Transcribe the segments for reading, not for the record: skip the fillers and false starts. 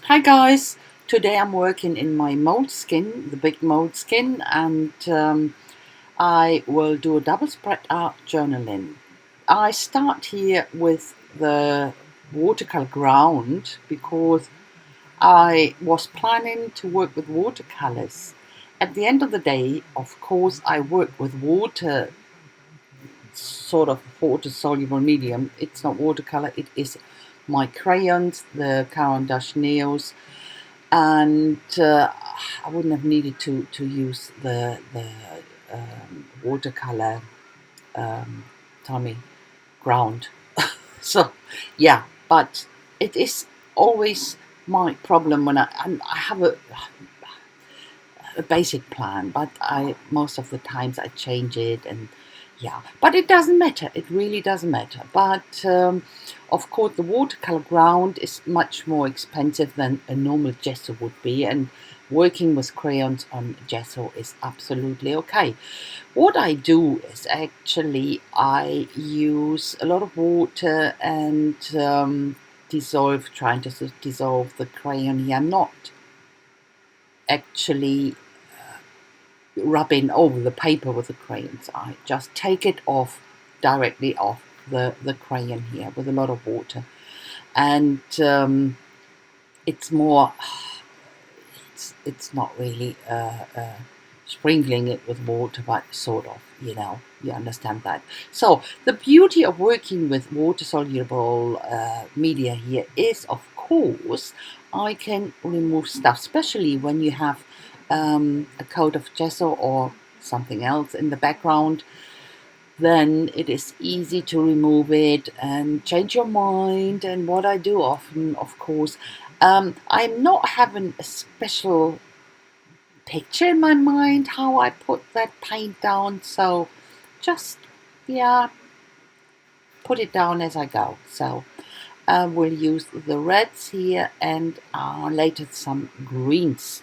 Hi guys, today I'm working in my Moleskin, the big Moleskin, and I will do a double spread art journaling. I start here with the watercolor ground because I was planning to work with watercolors. At the end of the day, of course, I work with water, sort of water-soluble medium. It's not watercolor, it is my crayons, the Caran d'Ache nails, and I wouldn't have needed to use the watercolor Tommy ground. So yeah, but it is always my problem when I have a basic plan, but I most of the times I change it, and yeah, but it doesn't matter. It really doesn't matter. But of course, the watercolor ground is much more expensive than a normal gesso would be, and working with crayons on gesso is absolutely okay. What I do is actually I use a lot of water and trying to dissolve the crayon here. I'm not actually rubbing over the paper with the crayons. I just take it off, directly off the crayon here with a lot of water. And it's more, it's not really sprinkling it with water, but sort of, you understand that. So the beauty of working with water-soluble media here is, of course, I can remove stuff, especially when you have a coat of gesso or something else in the background. Then it is easy to remove it and change your mind. And what I do often, of course, I'm not having a special picture in my mind how I put that paint down, so just, yeah, put it down as I go. So we'll use the reds here and later some greens.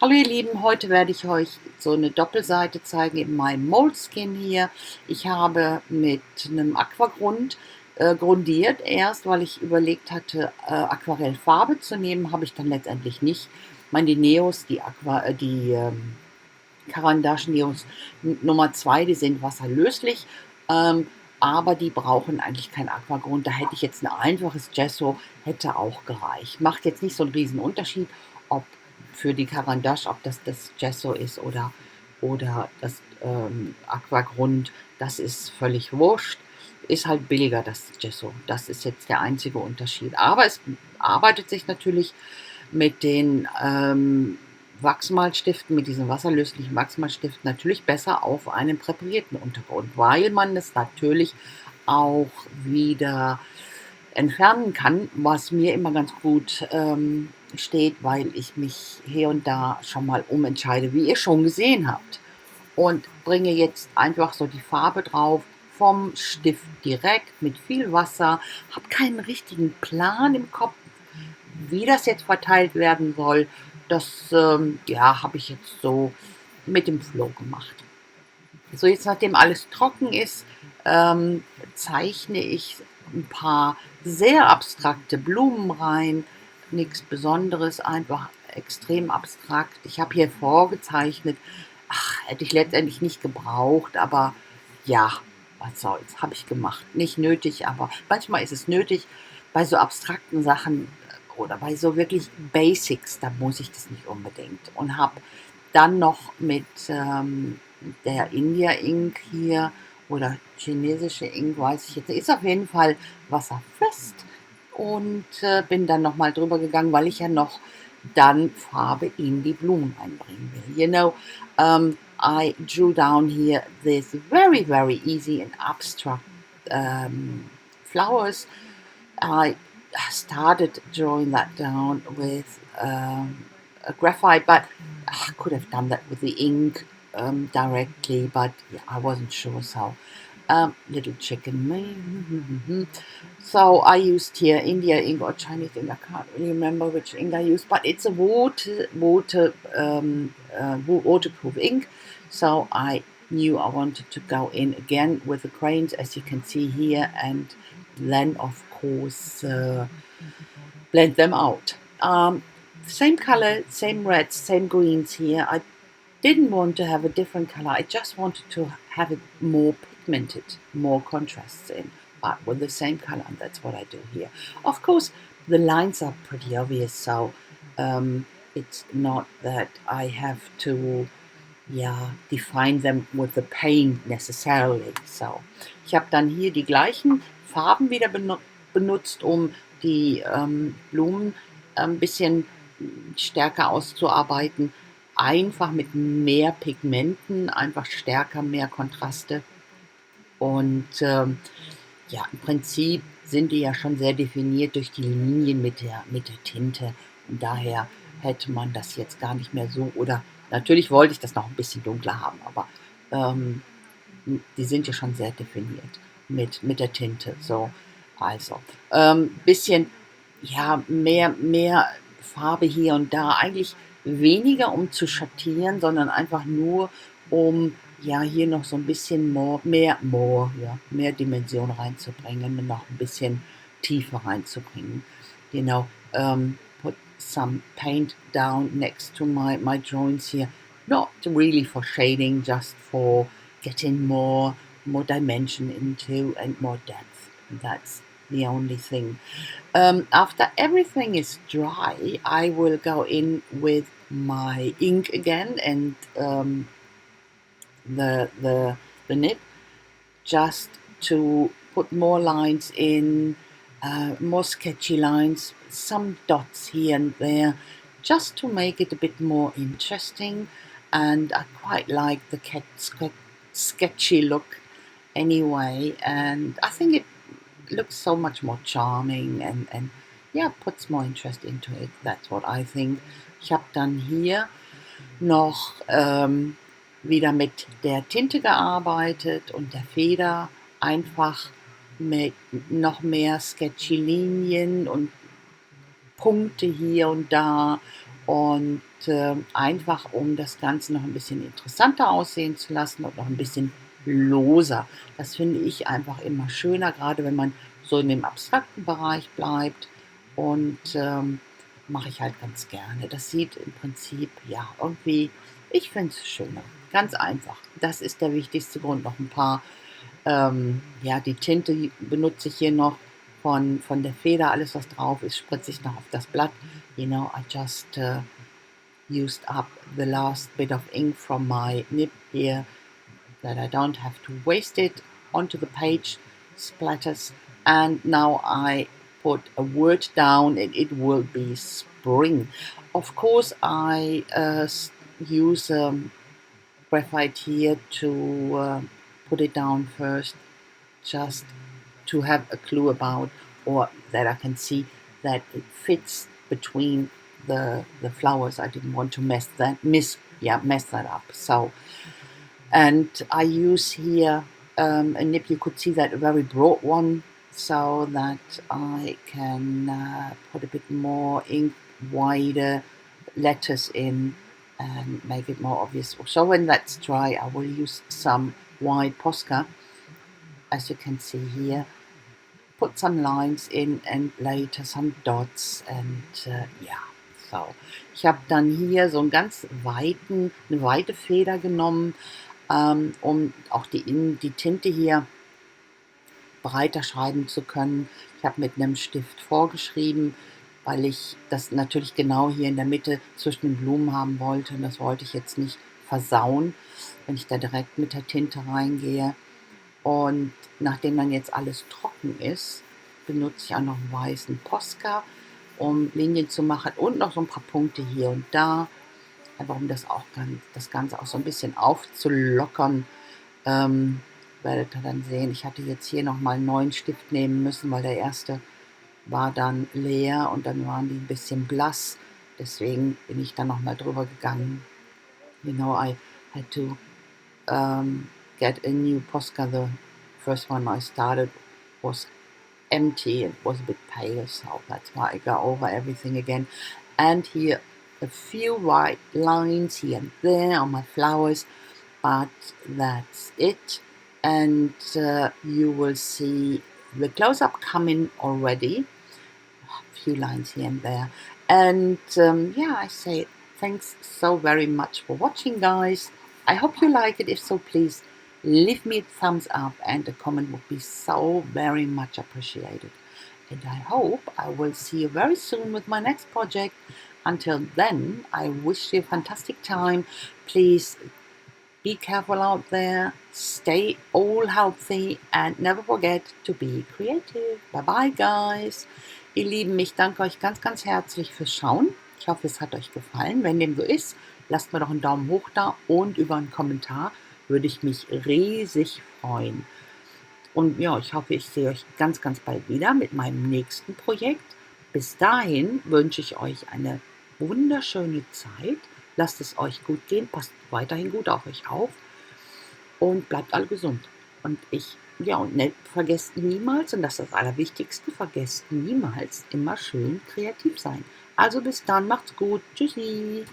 Hallo ihr Lieben, heute werde ich euch so eine Doppelseite zeigen in meinem Moleskin hier. Ich habe mit einem Aquagrund grundiert erst, weil ich überlegt hatte, Aquarellfarbe zu nehmen, habe ich dann letztendlich nicht. Ich meine, die Neos, die Caran d'Ache Neos Nummer 2, die sind wasserlöslich, aber die brauchen eigentlich kein Aquagrund. Da hätte ich jetzt ein einfaches Gesso, hätte auch gereicht. Macht jetzt nicht so einen riesen Unterschied, ob für die Caran d'Ache, ob das Gesso ist oder das Aquagrund, das ist völlig wurscht. Ist halt billiger, das Gesso. Das ist jetzt der einzige Unterschied. Aber es arbeitet sich natürlich mit den Wachsmalstiften, mit diesen wasserlöslichen Wachsmalstiften natürlich besser auf einem präparierten Untergrund, weil man es natürlich auch wieder entfernen kann, was mir immer ganz gut steht, weil ich mich hier und da schon mal umentscheide, wie ihr schon gesehen habt. Und bringe jetzt einfach so die Farbe drauf, vom Stift direkt mit viel Wasser, habe keinen richtigen Plan im Kopf, wie das jetzt verteilt werden soll. Das ja, habe ich jetzt so mit dem Flow gemacht. So, jetzt nachdem alles trocken ist, zeichne ich ein paar sehr abstrakte Blumen rein. Nichts Besonderes, einfach extrem abstrakt. Ich habe hier vorgezeichnet. Ach, hätte ich letztendlich nicht gebraucht, aber ja, was soll's, habe ich gemacht. Nicht nötig, aber manchmal ist es nötig bei so abstrakten Sachen oder bei so wirklich Basics, da muss ich das nicht unbedingt. Und habe dann noch mit der India Ink hier oder chinesische Ink, weiß ich jetzt nicht, ist auf jeden Fall wasserfest, und bin dann nochmal drüber gegangen, weil ich ja noch dann Farbe in die Blumen einbringen will. You know, I drew down here this very, very easy and abstract flowers. I started drawing that down with a graphite, but I could have done that with the ink directly, but yeah, I wasn't sure, so little chicken. So I used here India ink or Chinese ink. I can't really remember which ink I used, but it's a waterproof ink. So I knew I wanted to go in again with the crayons, as you can see here, and then of course blend them out. same color, same reds, same greens here. I didn't want to have a different color. I just wanted to have it more pigmented, more contrasts in, but with the same color, and that's what I do here. Of course, the lines are pretty obvious, so it's not that I have to define them with the paint necessarily. So, ich habe dann hier die gleichen Farben wieder benutzt, um die Blumen ein bisschen stärker auszuarbeiten. Einfach mit mehr Pigmenten, einfach stärker, mehr Kontraste. Und im Prinzip sind die ja schon sehr definiert durch die Linien mit der Tinte. Und daher hätte man das jetzt gar nicht mehr so, oder natürlich wollte ich das noch ein bisschen dunkler haben, aber die sind ja schon sehr definiert mit der Tinte. So, also bisschen mehr Farbe hier und da. Eigentlich weniger um zu schattieren, sondern einfach nur um hier noch so ein bisschen mehr Dimension reinzubringen und noch ein bisschen Tiefe reinzubringen. Put some paint down next to my drawings here. Not really for shading, just for getting more dimension into and more depth. That's the only thing. After everything is dry, I will go in with my ink again and the nib, just to put more lines in, more sketchy lines, some dots here and there, just to make it a bit more interesting. And I quite like the sketchy look anyway, and I think it looks so much more charming and puts more interest into it. That's what I think. Ich habe dann hier noch wieder mit der Tinte gearbeitet und der Feder, einfach mit noch mehr sketchy Linien und Punkte hier und da und einfach um das Ganze noch ein bisschen interessanter aussehen zu lassen und noch ein bisschen loser. Das finde ich einfach immer schöner, gerade wenn man so in dem abstrakten Bereich bleibt, und mache ich halt ganz gerne. Das sieht im Prinzip irgendwie, ich finde es schöner. Ganz einfach. Das ist der wichtigste Grund. Noch ein paar, die Tinte benutze ich hier noch von der Feder. Alles, was drauf ist, spritze ich noch auf das Blatt. I just used up the last bit of ink from my nib here, that I don't have to waste it onto the page splatters. And now I put a word down and it will be spring. Of course, I use graphite here to put it down first, just to have a clue about, or that I can see that it fits between the flowers. I didn't want to mess that up. So, and I use here a nib. You could see that, a very broad one, so that I can put a bit more ink, wider letters in, and make it more obvious. So when that's dry, I will use some white Posca, as you can see here, put some lines in and later some dots, and so. Ich habe dann hier so eine weite Feder genommen, um auch die Tinte hier breiter schreiben zu können. Ich habe mit einem Stift vorgeschrieben, weil ich das natürlich genau hier in der Mitte zwischen den Blumen haben wollte. Und das wollte ich jetzt nicht versauen, wenn ich da direkt mit der Tinte reingehe. Und nachdem dann jetzt alles trocken ist, benutze ich auch noch einen weißen Posca, um Linien zu machen und noch so ein paar Punkte hier und da. Einfach um das Ganze auch so ein bisschen aufzulockern. Werdet ihr dann sehen. Ich hatte jetzt hier nochmal einen neuen Stift nehmen müssen, weil der erste war dann leer und dann waren die ein bisschen blass. Deswegen bin ich dann nochmal drüber gegangen. I had to get a new Posca. The first one I started was empty. It was a bit pale, so that's why I go over everything again. And here a few white lines here and there on my flowers, but that's it. And you will see the close-up coming already. A few lines here and there. And yeah, I say thanks so very much for watching, guys. I hope you like it. If so, please leave me a thumbs up, and a comment would be so very much appreciated. And I hope I will see you very soon with my next project. Until then, I wish you a fantastic time. Please be careful out there, stay all healthy, and never forget to be creative. Bye bye, guys. Ihr Lieben, ich danke euch ganz, ganz herzlich fürs Schauen. Ich hoffe, es hat euch gefallen. Wenn dem so ist, lasst mir doch einen Daumen hoch da, und über einen Kommentar würde ich mich riesig freuen. Und ja, ich hoffe, ich sehe euch ganz, ganz bald wieder mit meinem nächsten Projekt. Bis dahin wünsche ich euch eine wunderschöne Zeit. Lasst es euch gut gehen, passt weiterhin gut auf euch auf und bleibt alle gesund. Und vergesst niemals, und das ist das Allerwichtigste, vergesst niemals immer schön kreativ sein. Also bis dann, macht's gut. Tschüssi.